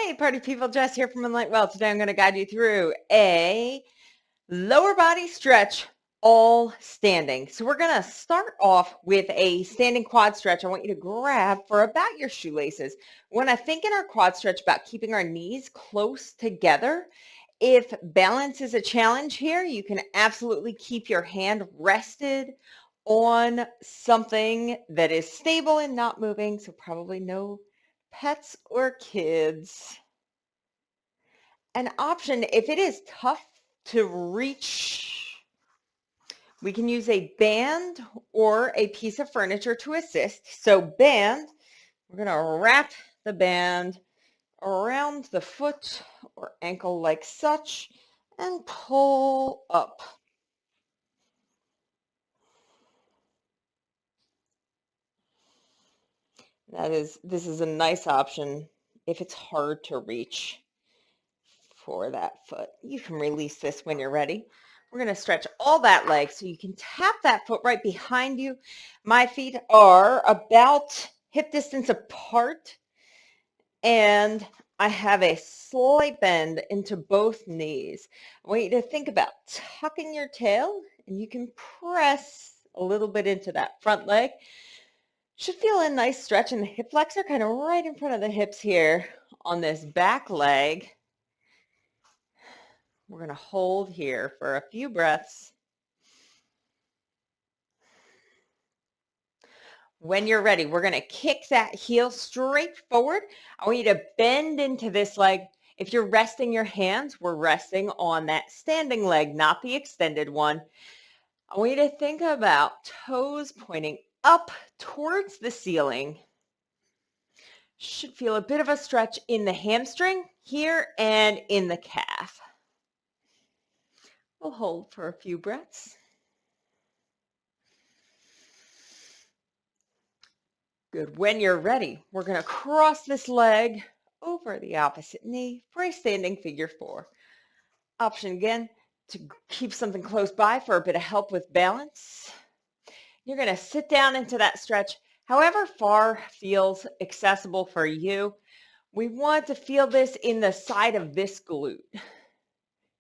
Hey, party people, Jess here from Moonlight Well. Today I'm going to guide you through a lower body stretch, all standing. So we're going to start off with a standing quad stretch. I want you to grab for about your shoelaces. When I think in our quad stretch about keeping our knees close together, if balance is a challenge here, you can absolutely keep your hand rested on something that is stable and not moving. So probably no pets or kids. An option, if it is tough to reach, we can use a band or a piece of furniture to assist. So band, we're going to wrap the band around the foot or ankle like such and pull up. This is a nice option if it's hard to reach for that foot. You can release this when you're ready. We're going to stretch all that leg so you can tap that foot right behind you. My feet are about hip distance apart, and I have a slight bend into both knees. I want you to think about tucking your tail, and you can press a little bit into that front leg. Should feel a nice stretch in the hip flexor, kind of right in front of the hips here on this back leg. We're going to hold here for a few breaths. When you're ready, we're going to kick that heel straight forward. I want you to bend into this leg. If you're resting your hands, we're resting on that standing leg, not the extended one. I want you to think about toes pointing up towards the ceiling. Should feel a bit of a stretch in the hamstring here and in the calf. We'll hold for a few breaths. Good. When you're ready, we're going to cross this leg over the opposite knee for a standing figure four. Option again to keep something close by for a bit of help with balance. You're going to sit down into that stretch, however far feels accessible for you. We want to feel this in the side of this glute.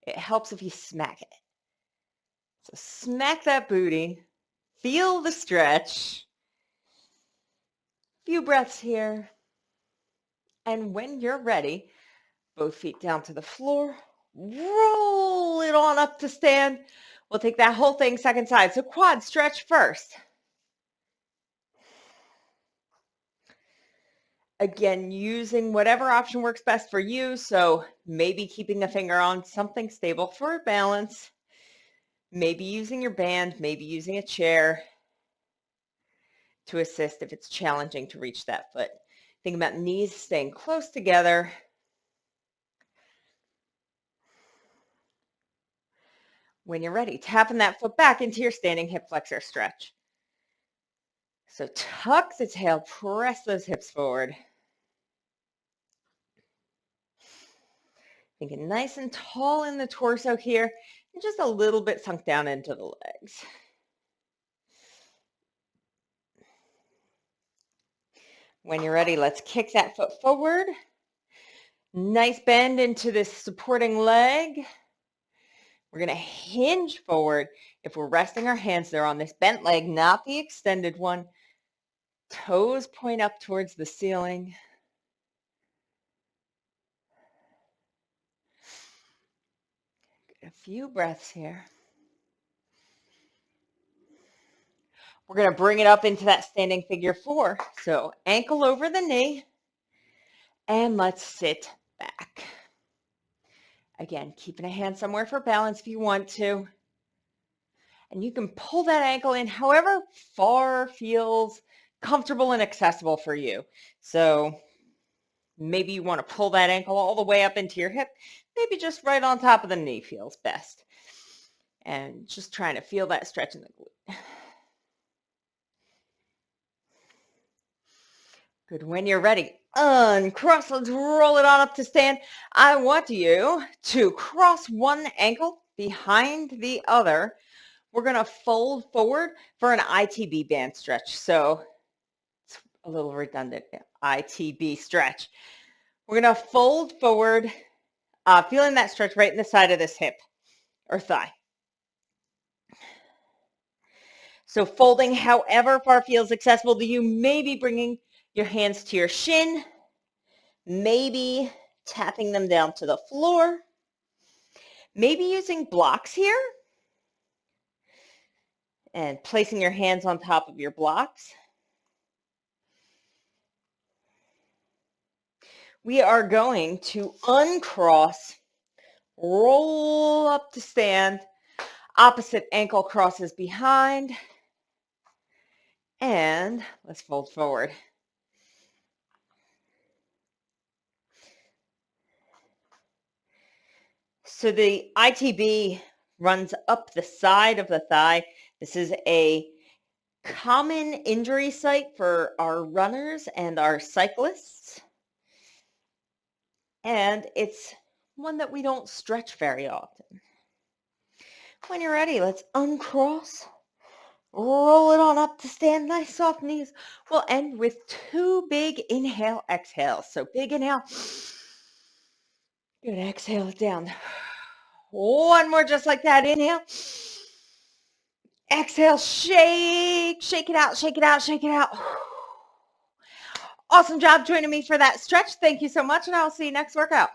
It helps if you smack it. So smack that booty, feel the stretch. Few breaths here. And when you're ready, both feet down to the floor, roll it on up to stand. We'll take that whole thing second side. So quad stretch first. Again, using whatever option works best for you. So maybe keeping a finger on something stable for balance. Maybe using your band, maybe using a chair to assist if it's challenging to reach that foot. Think about knees staying close together. When you're ready, tapping that foot back into your standing hip flexor stretch. So tuck the tail, press those hips forward. Thinking nice and tall in the torso here, and just a little bit sunk down into the legs. When you're ready, let's kick that foot forward. Nice bend into this supporting leg. We're going to hinge forward. If we're resting our hands there on this bent leg, not the extended one, toes point up towards the ceiling. Get a few breaths here. We're going to bring it up into that standing figure four. So ankle over the knee, and let's sit back. Again, keeping a hand somewhere for balance if you want to. And you can pull that ankle in however far feels comfortable and accessible for you. So maybe you want to pull that ankle all the way up into your hip. Maybe just right on top of the knee feels best. And just trying to feel that stretch in the glute. Good. When you're ready, uncross. Let's roll it on up to stand. I want you to cross one ankle behind the other. We're going to fold forward for an ITB band stretch. So it's a little redundant, ITB stretch. We're going to fold forward, feeling that stretch right in the side of this hip or thigh. So folding however far feels accessible to you, maybe bringing your hands to your shin, maybe tapping them down to the floor, maybe using blocks here and placing your hands on top of your blocks. We are going to uncross, roll up to stand, opposite ankle crosses behind, and let's fold forward. So the ITB runs up the side of the thigh. This is a common injury site for our runners and our cyclists. And it's one that we don't stretch very often. When you're ready, let's uncross, roll it on up to stand, nice soft knees. We'll end with 2 big inhale, exhales. So big inhale, good, exhale it down. One more just like that, inhale. Exhale, shake, shake it out, shake it out, shake it out. Awesome job joining me for that stretch. Thank you so much, and I'll see you next workout.